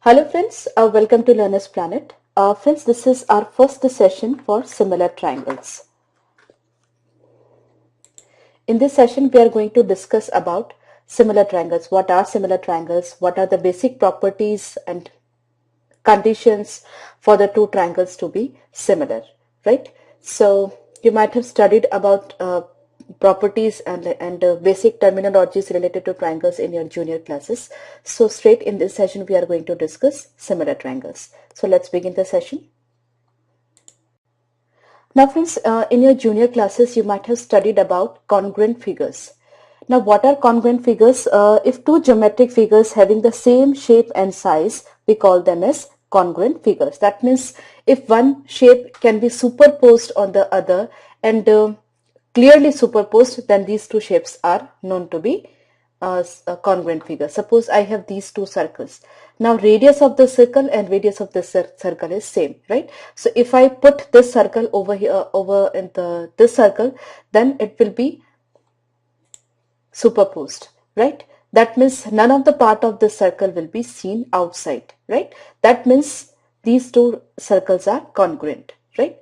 Hello friends, welcome to Learner's Planet. Friends, this is our first session for similar triangles. In this session, we are going to discuss about similar triangles. What are similar triangles? What are the basic properties and conditions for the two triangles to be similar, right? So you might have studied about properties and basic terminologies related to triangles in your junior classes. So straight in this session, we are going to discuss similar triangles. So let's begin the session. Now friends, in your junior classes, you might have studied about congruent figures. Now what are congruent figures? If two geometric figures having the same shape and size, we call them as congruent figures. That means if one shape can be superposed on the other and clearly superposed, then these two shapes are known to be a congruent figure. Suppose I have these two circles. Now radius of the circle and radius of this circle is same, right? So if I put this circle over here, over in this circle, then it will be superposed, right? That means none of the part of the circle will be seen outside, right? That means these two circles are congruent, right?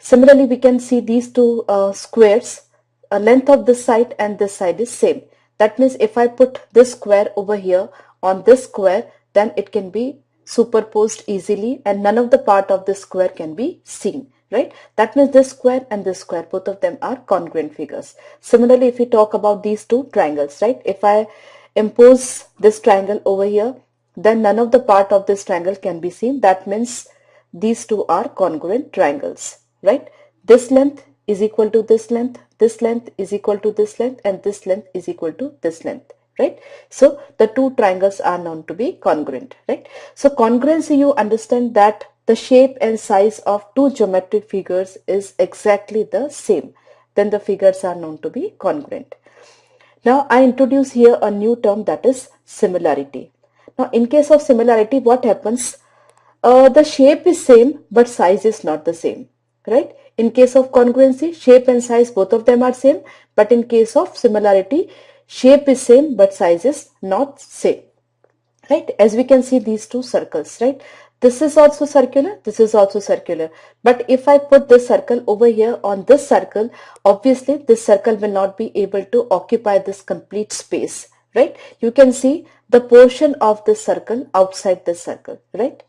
Similarly, we can see these two squares, length of this side and this side is same. That means if I put this square over here on this square, then it can be superposed easily and none of the part of this square can be seen, right? That means this square and this square, both of them are congruent figures. Similarly, if we talk about these two triangles, right? If I impose this triangle over here, then none of the part of this triangle can be seen. That means these two are congruent triangles, right? This length is equal to this length is equal to this length, and this length is equal to this length, right? So the two triangles are known to be congruent, right? So congruency, you understand that the shape and size of two geometric figures is exactly the same, then the figures are known to be congruent. Now I introduce here a new term, that is similarity. Now in case of similarity, what happens? The shape is same but size is not the same, right? In case of congruency, shape and size, both of them are same, but in case of similarity, shape is same but size is not same, right? As we can see these two circles, right? This is also circular, this is also circular, but if I put this circle over here on this circle, obviously this circle will not be able to occupy this complete space, right? You can see the portion of this circle outside this circle, right?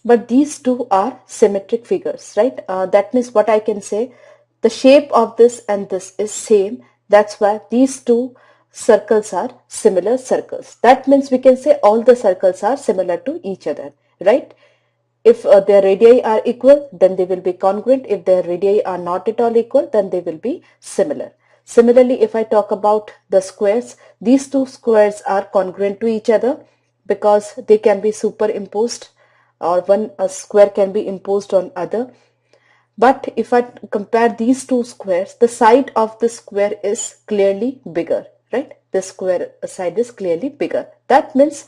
But these two are symmetric figures, right? That means what I can say, the shape of this and this is same. That's why these two circles are similar circles. That means we can say all the circles are similar to each other, right? If their radii are equal, then they will be congruent. If their radii are not at all equal, then they will be similar. Similarly, if I talk about the squares, these two squares are congruent to each other because they can be superimposed, or one square can be imposed on other. But if I compare these two squares, the side of the square is clearly bigger, right? The square side is clearly bigger. That means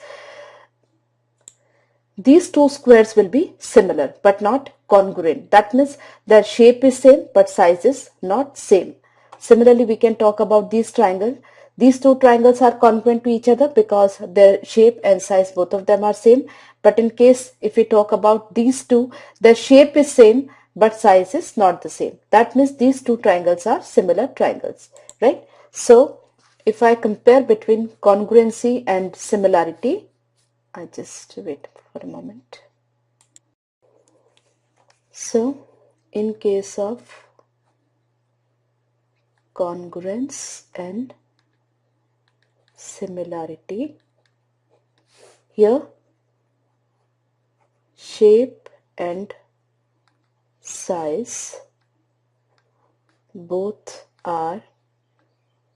these two squares will be similar but not congruent. That means their shape is same but size is not same. Similarly, we can talk about these triangles. These two triangles are congruent to each other because their shape and size, both of them are same. But in case if we talk about these two, their shape is same but size is not the same. That means these two triangles are similar triangles, right? So if I compare between congruency and similarity, I just wait for a moment. So in case of congruence and similarity, here shape and size both are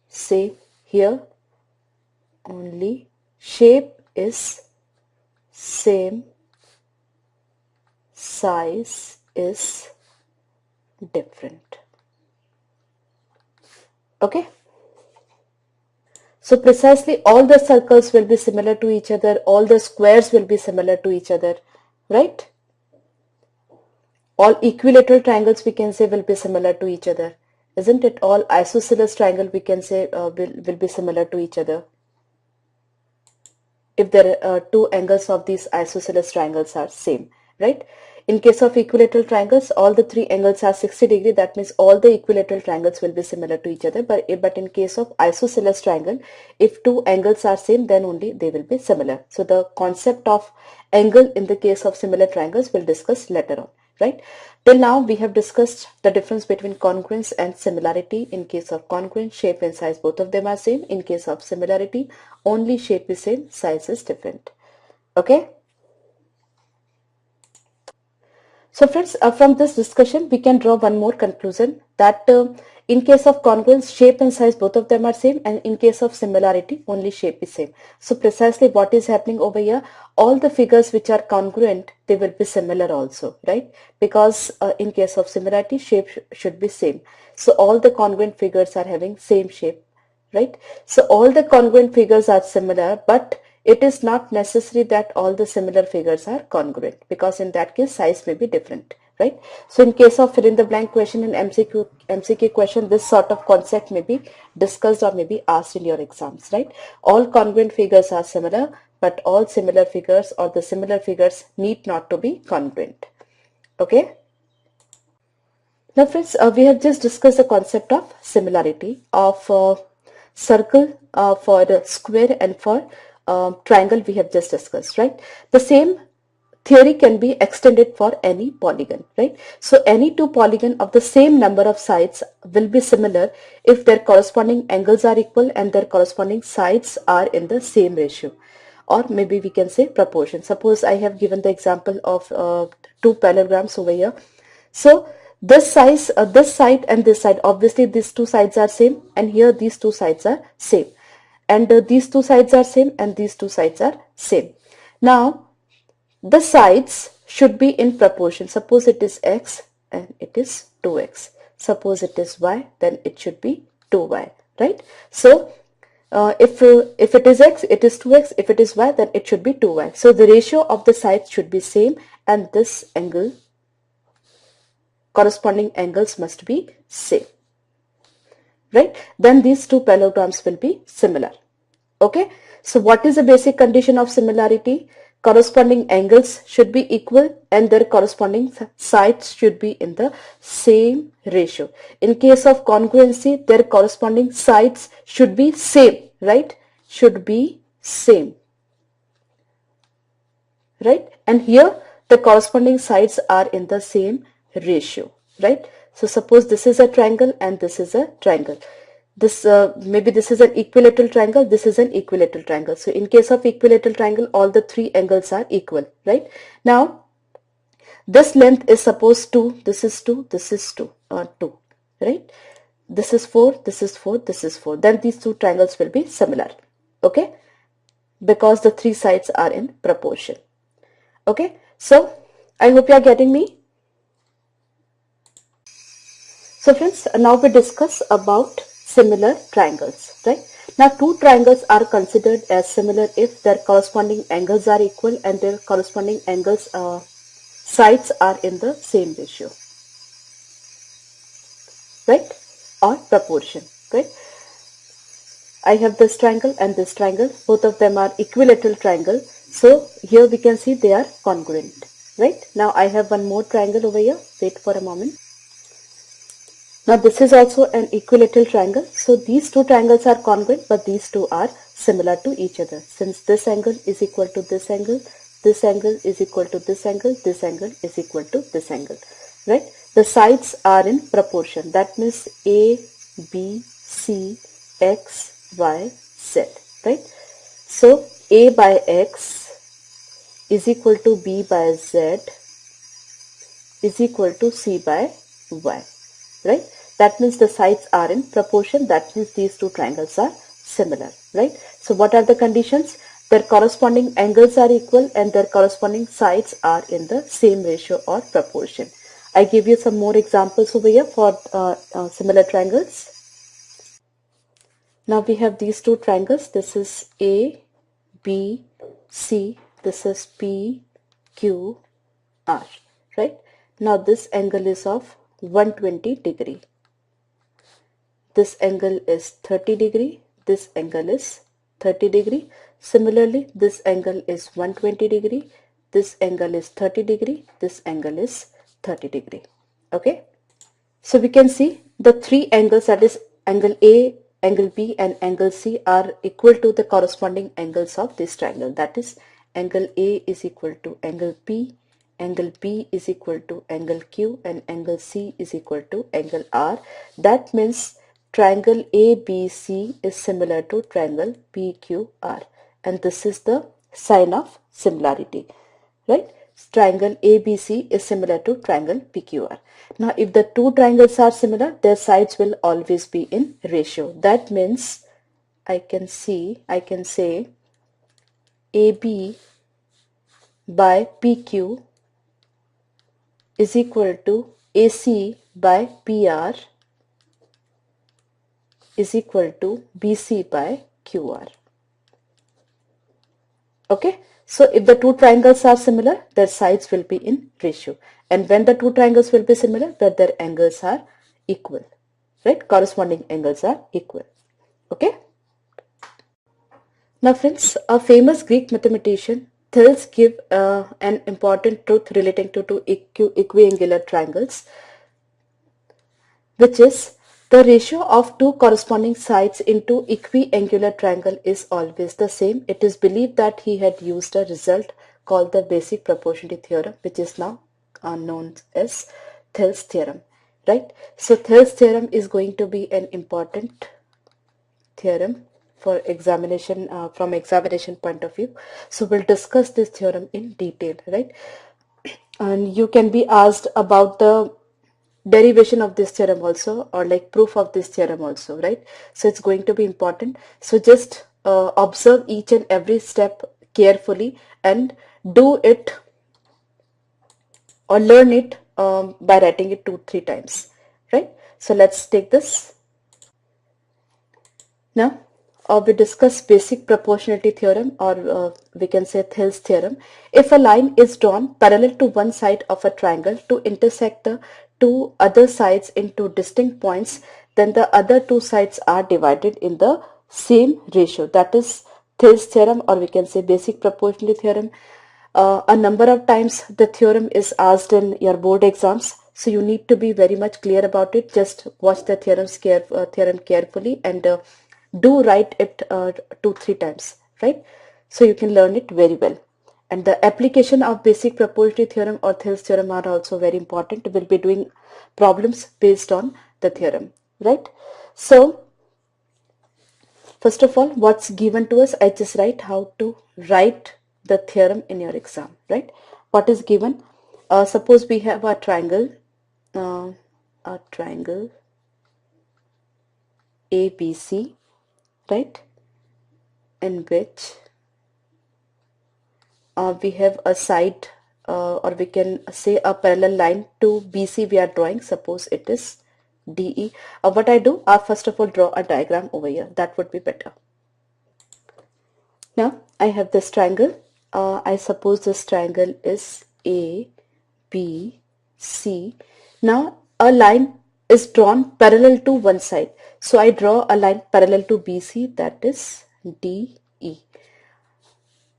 same. Here only shape is same, size is different. Okay, so precisely all the circles will be similar to each other, all the squares will be similar to each other, right? All equilateral triangles, we can say, will be similar to each other, isn't it? All isosceles triangle, we can say, will be similar to each other. if there are two angles of these isosceles triangles are same, right? In case of equilateral triangles, all the three angles are 60 degree. That means all the equilateral triangles will be similar to each other. But in case of isosceles triangle, if two angles are same, then only they will be similar. So the concept of angle in the case of similar triangles we'll discuss later on, right? Till now we have discussed the difference between congruence and similarity. In case of congruence, shape and size both of them are same. In case of similarity, only shape is same, size is different. Okay. So friends, from this discussion, we can draw one more conclusion that in case of congruence, shape and size, both of them are same, and in case of similarity, only shape is same. So precisely what is happening over here, all the figures which are congruent, they will be similar also, right? Because in case of similarity, shape should be same. So all the congruent figures are having same shape, right? So all the congruent figures are similar, but it is not necessary that all the similar figures are congruent, because in that case size may be different, right? So in case of fill in the blank question in MCQ question, this sort of concept may be discussed or may be asked in your exams, right? All congruent figures are similar, but all similar figures or the similar figures need not to be congruent. Okay. Now friends, we have just discussed the concept of similarity of circle for the square and for triangle we have just discussed, right? The same theory can be extended for any polygon, right? So any two polygon of the same number of sides will be similar if their corresponding angles are equal and their corresponding sides are in the same ratio, or maybe we can say proportion. Suppose I have given the example of two parallelograms over here. So this side and this side, obviously these two sides are same, and here these two sides are same, and these two sides are same, and these two sides are same. Now the sides should be in proportion. Suppose it is x and it is 2x. Suppose it is y, then it should be 2y, right? So if it is x, it is 2x. If it is y, then it should be 2y. So the ratio of the sides should be same, and this angle, corresponding angles must be same, right? Then these two parallelograms will be similar. Okay. So what is the basic condition of similarity? Corresponding angles should be equal and their corresponding sides should be in the same ratio. In case of congruency, their corresponding sides should be same, right? Should be same, right? And here the corresponding sides are in the same ratio, right? So suppose this is a triangle and this is a triangle. This maybe this is an equilateral triangle, this is an equilateral triangle. So in case of equilateral triangle, all the three angles are equal, right? Now this length is suppose 2, this is 2, this is 2, right? This is 4, this is 4, this is 4. Then these two triangles will be similar, okay? Because the three sides are in proportion. Okay, so I hope you are getting me. So friends, now we discuss about similar triangles, right? Now two triangles are considered as similar if their corresponding angles are equal and their corresponding angles sides are in the same ratio, right? Or proportion, right? I have this triangle and this triangle, both of them are equilateral triangle. So here we can see they are congruent, right? Now I have one more triangle over here. Wait for a moment. Now this is also an equilateral triangle. So these two triangles are congruent, but these two are similar to each other. Since this angle is equal to this angle is equal to this angle is equal to this angle, right? The sides are in proportion. That means A, B, C, X, Y, Z, right? So A by X is equal to B by Z is equal to C by Y, right? That means the sides are in proportion. That means these two triangles are similar, right? So what are the conditions? Their corresponding angles are equal and their corresponding sides are in the same ratio or proportion. I give you some more examples over here for similar triangles. Now we have these two triangles. This is A, B, C. This is P, Q, R, right? Now this angle is of 120 degree. This angle is 30 degree. This angle is 30 degree. Similarly, this angle is 120 degree. This angle is 30 degree. This angle is 30 degree. Okay. So we can see the three angles, that is angle A, angle B and angle C, are equal to the corresponding angles of this triangle. That is angle A is equal to angle P, angle B is equal to angle Q and angle C is equal to angle R. That means triangle ABC is similar to triangle PQR, and this is the sign of similarity, right? Triangle ABC is similar to triangle PQR. Now, if the two triangles are similar, their sides will always be in ratio. That means I can say AB by PQ is equal to AC by PR is equal to BC by QR. Okay. So if the two triangles are similar, their sides will be in ratio. And when the two triangles will be similar, where their angles are equal, right? Corresponding angles are equal. Okay. Now friends, a famous Greek mathematician Thales give an important truth relating to two equiangular triangles, which is the ratio of two corresponding sides into equiangular triangle is always the same. It is believed that he had used a result called the basic proportionality theorem, which is now known as Thales theorem, right? So Thales theorem is going to be an important theorem for examination, from examination point of view. So we'll discuss this theorem in detail, right? And you can be asked about the derivation of this theorem also, or like proof of this theorem also, right? So it's going to be important. So just observe each and every step carefully and do it or learn it by writing it 2-3 times, right? So let's take this. Now we discuss basic proportionality theorem, or we can say Thales theorem. If a line is drawn parallel to one side of a triangle to intersect the two other sides into distinct points, then the other two sides are divided in the same ratio. That is Thales theorem, or we can say basic proportionality theorem. A number of times the theorem is asked in your board exams, so you need to be very much clear about it. Just watch the theorem carefully and do write it 2-3 times, right? So you can learn it very well. And the application of basic proportionality theorem or Thales theorem are also very important. We'll be doing problems based on the theorem, right? So first of all, what's given to us, I just write how to write the theorem in your exam, right? What is given? Suppose we have a triangle ABC, right, in which we have a side, or we can say a parallel line to BC we are drawing. Suppose it is DE. What I do, first of all draw a diagram over here. That would be better. Now I have this triangle. I suppose this triangle is A, B, C. Now a line is drawn parallel to one side. So I draw a line parallel to BC, that is DE.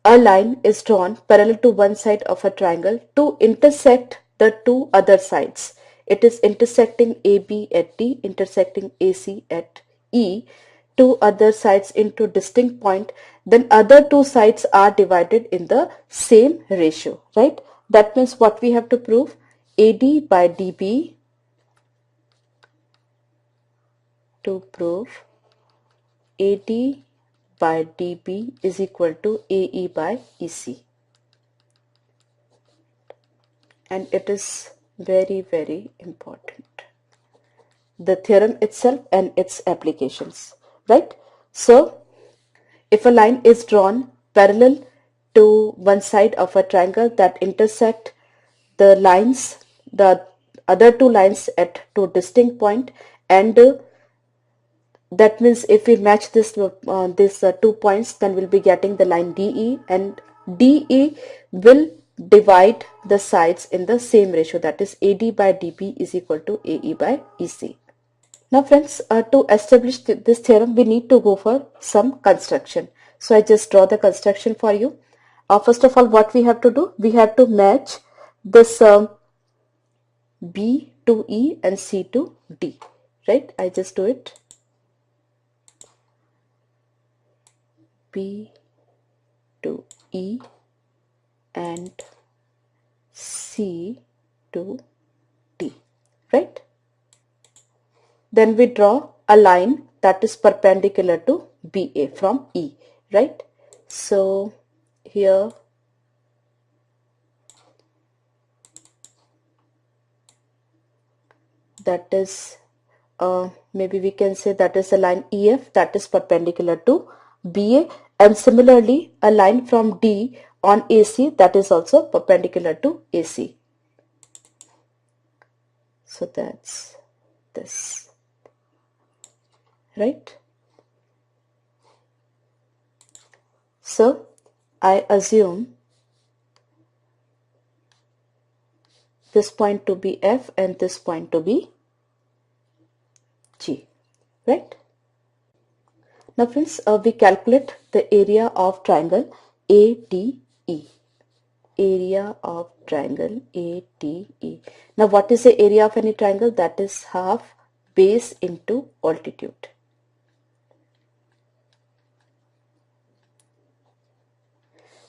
A line is drawn parallel to one side of a triangle to intersect the two other sides. It is intersecting AB at D, intersecting AC at E, two other sides into distinct point. Then other two sides are divided in the same ratio, right? That means what we have to prove? AD by DB to prove AD by DB is equal to AE by EC. And it is very, very important. The theorem itself and its applications, right? So if a line is drawn parallel to one side of a triangle that intersect the lines, the other two lines at two distinct point, and that means if we match this 2 points, then we'll be getting the line DE, and DE will divide the sides in the same ratio, that is AD by DB is equal to AE by EC. Now friends, to establish this theorem, we need to go for some construction. So I just draw the construction for you. First of all, what we have to do, we have to match this B to E and C to D, right? I just do it. B to E and C to D, right? Then we draw a line that is perpendicular to BA from E, right? So here that is maybe we can say that is a line EF that is perpendicular to BA, and similarly a line from D on AC that is also perpendicular to AC. So that's this, right? So I assume this point to be F and this point to be G, right? Now friends, we calculate the area of triangle ADE. Area of triangle ADE. Now what is the area of any triangle? That is half base into altitude.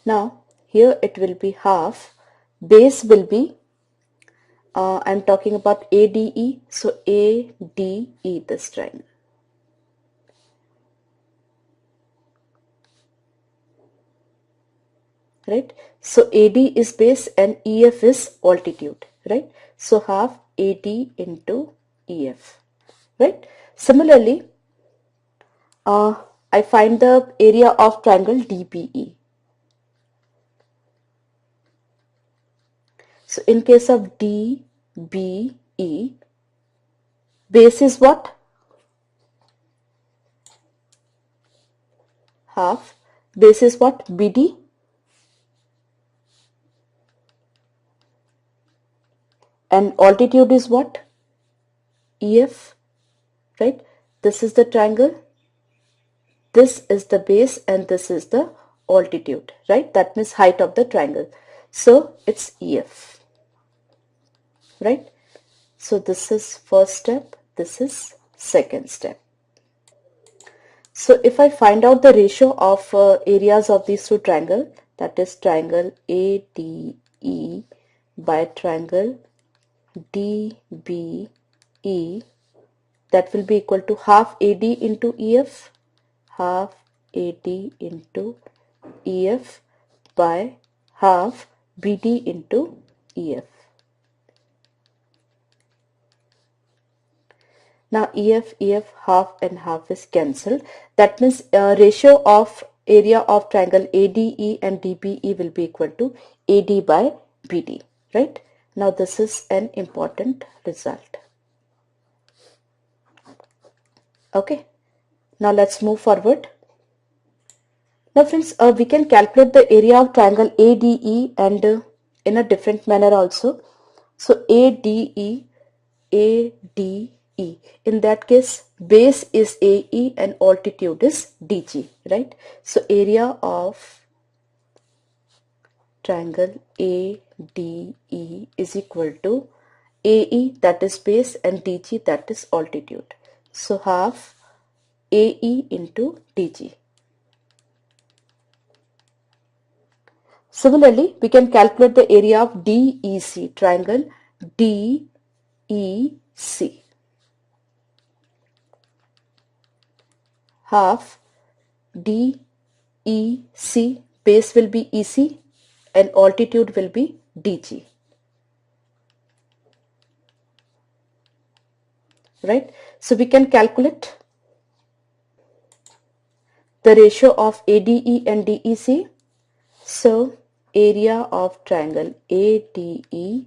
Now here it will be half, base will be, I'm talking about ADE, so ADE this triangle. Right? So AD is base and EF is altitude, right? So half AD into EF, right? Similarly, I find the area of triangle DBE. So in case of DBE, base is what? Half. Base is what? BD. And altitude is what? EF, right? This is the triangle. This is the base and this is the altitude, right? That means height of the triangle. So it's EF, right? So this is first step, this is second step. So if I find out the ratio of areas of these two triangles, that is triangle ADE by triangle DBE, that will be equal to half AD into EF, half AD into EF by half BD into EF. Now EF, half and half is cancelled. That means ratio of area of triangle ADE and DBE will be equal to AD by BD, right? Now this is an important result. Okay, now let's move forward. Now friends, we can calculate the area of triangle ADE and in a different manner also. So ADE, in that case base is AE and altitude is DG, right? So area of triangle ADE is equal to AE, that is base, and DG, that is altitude. So half AE into DG. Similarly, we can calculate the area of DEC, triangle DEC. Half DEC, base will be EC and altitude will be DG. Right? So we can calculate the ratio of ADE and DEC. So area of triangle ADE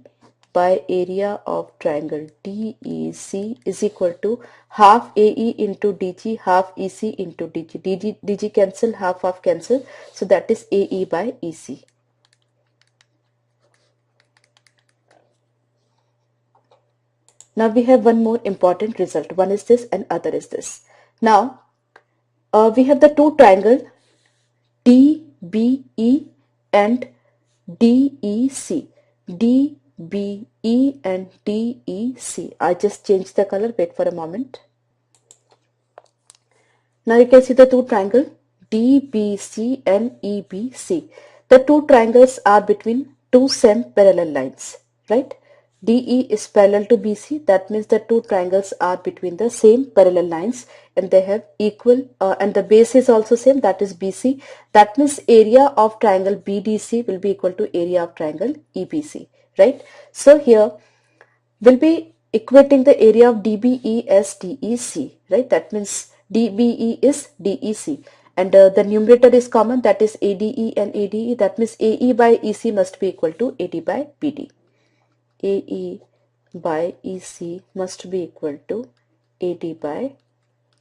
by area of triangle DEC is equal to half AE into DG, half EC into DG. DG cancel, half cancel. So that is AE by EC. Now we have one more important result. One is this and other is this. Now we have the two triangles DBE and DEC. DBE and DEC. I just changed the color. Wait for a moment. Now you can see the two triangles DBC and EBC. The two triangles are between two same parallel lines, right? DE is parallel to BC. That means the two triangles are between the same parallel lines and they have equal and the base is also same, that is BC. That means area of triangle BDC will be equal to area of triangle EBC, right? So here we'll be equating the area of DBE as DEC, right? That means DBE is DEC and the numerator is common, that is ADE and ADE. That means AE by EC must be equal to AD by BD. AE by EC must be equal to AD by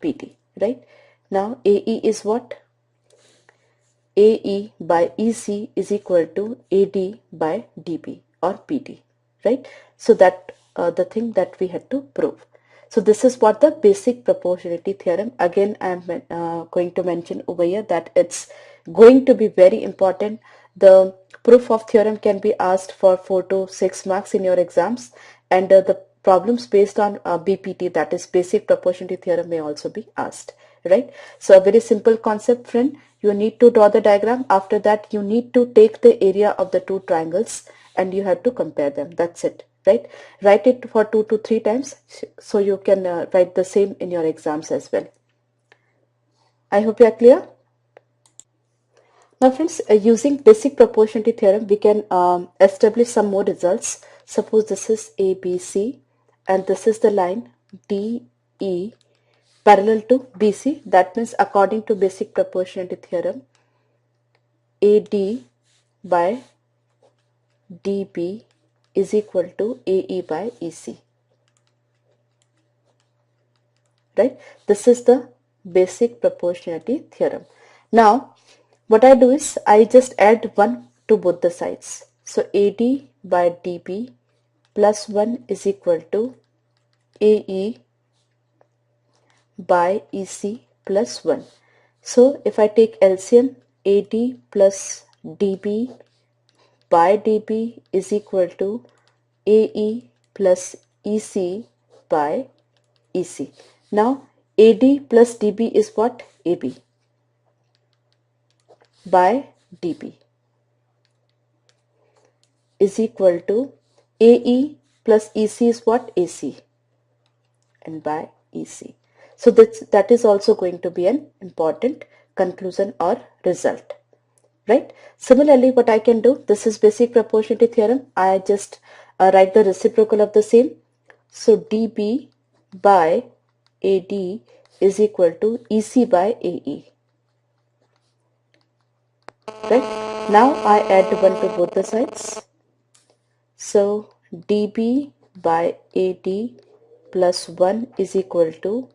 BD, right? Now AE is what? AE by EC is equal to AD by DB or BD, right? So that the thing that we had to prove. So this is what the basic proportionality theorem. Again, I am going to mention over here that it's going to be very important. The proof of theorem can be asked for 4 to 6 marks in your exams, and the problems based on BPT, that is basic proportionality theorem, may also be asked, right? So a very simple concept, friend. You need to draw the diagram. After that, you need to take the area of the two triangles and you have to compare them. That's it, right? Write it for 2 to 3 times so you can write the same in your exams as well. I hope you are clear. Now friends, using basic proportionality theorem, we can establish some more results. Suppose this is ABC and this is the line DE parallel to BC. That means according to basic proportionality theorem, AD by DB is equal to AE by EC, right? This is the basic proportionality theorem. Now what I do is I just add 1 to both the sides. So AD by DB plus 1 is equal to AE by EC plus 1. So if I take LCM, AD plus DB by DB is equal to AE plus EC by EC. Now AD plus DB is what? AB by DB is equal to AE plus EC is what? AC and by EC. So that is also going to be an important conclusion or result, right? Similarly, what I can do, this is basic proportionality theorem. I just write the reciprocal of the same. So DB by AD is equal to EC by AE, right? Now I add 1 to both the sides. So DB by AD plus 1 is equal to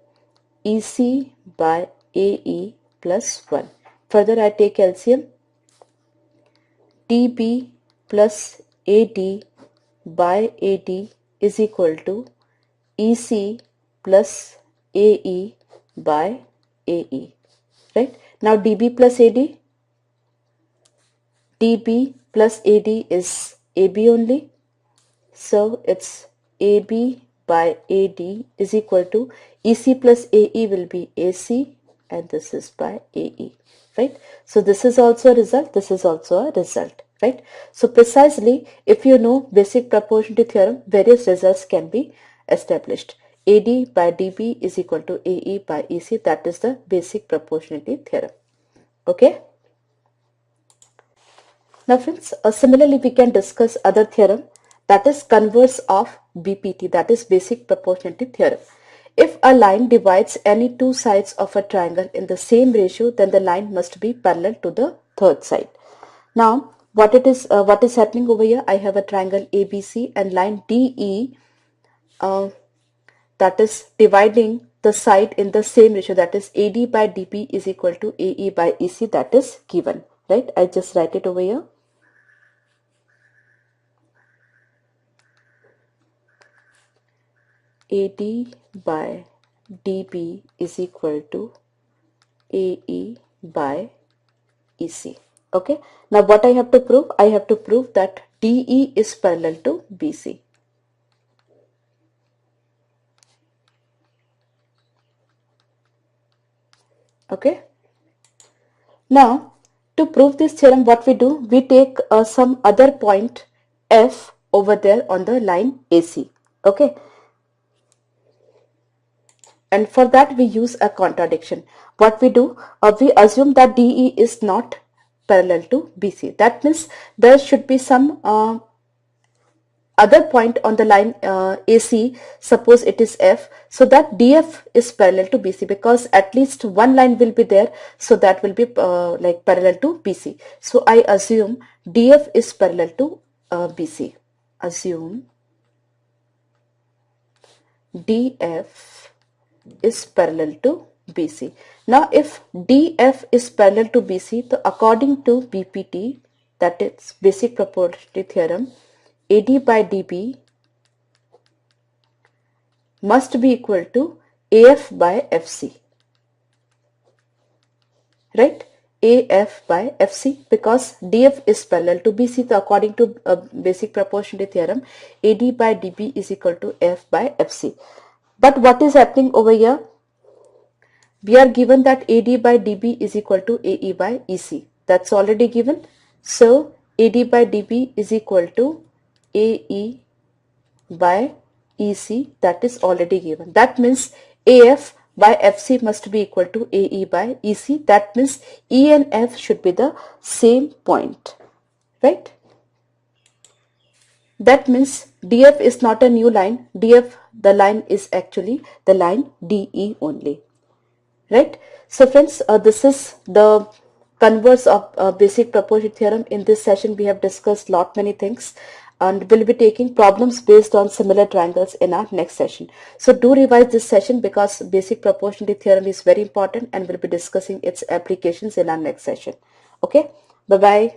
EC by AE plus 1. Further I take LCM. DB plus AD by AD is equal to EC plus AE by AE, right? Now DB plus AD, DB plus AD is AB only. So it's AB by AD is equal to EC plus AE will be AC and this is by AE, right? So this is also a result, this is also a result, right? So precisely if you know basic proportionality theorem, various results can be established. AD by DB is equal to AE by EC, that is the basic proportionality theorem, okay? Now friends, similarly we can discuss other theorem, that is converse of BPT, that is basic proportionality theorem. If a line divides any two sides of a triangle in the same ratio, then the line must be parallel to the third side. Now what is happening over here, I have a triangle ABC and line DE that is dividing the side in the same ratio, that is AD by DB is equal to AE by EC, that is given, right? I just write it over here. AD by DB is equal to AE by EC. Okay. Now what I have to prove? I have to prove that DE is parallel to BC. Okay. Now to prove this theorem, what we do? We take some other point F over there on the line AC. Okay. And for that we use a contradiction. What we do? We assume that DE is not parallel to BC. That means there should be some other point on the line AC, suppose it is F, so that DF is parallel to BC, because at least one line will be there, so that will be like parallel to BC. So I assume DF is parallel to BC. Assume DF is parallel to BC. Now if DF is parallel to BC, so according to BPT, that is basic proportionality theorem, AD by DB must be equal to AF by FC, right? AF by FC, because DF is parallel to BC. So according to basic proportionality theorem, AD by DB is equal to F by FC. But what is happening over here? We are given that AD by DB is equal to AE by EC. That's already given. So AD by DB is equal to AE by EC, that is already given. That means AF by FC must be equal to AE by EC. That means E and F should be the same point, right? That means DF is not a new line. DF, the line is actually the line DE only, right? So friends, this is the converse of basic proportionality theorem. In this session we have discussed many things, and we'll be taking problems based on similar triangles in our next session. So do revise this session, because basic proportionality theorem is very important, and we'll be discussing its applications in our next session. Okay, bye bye.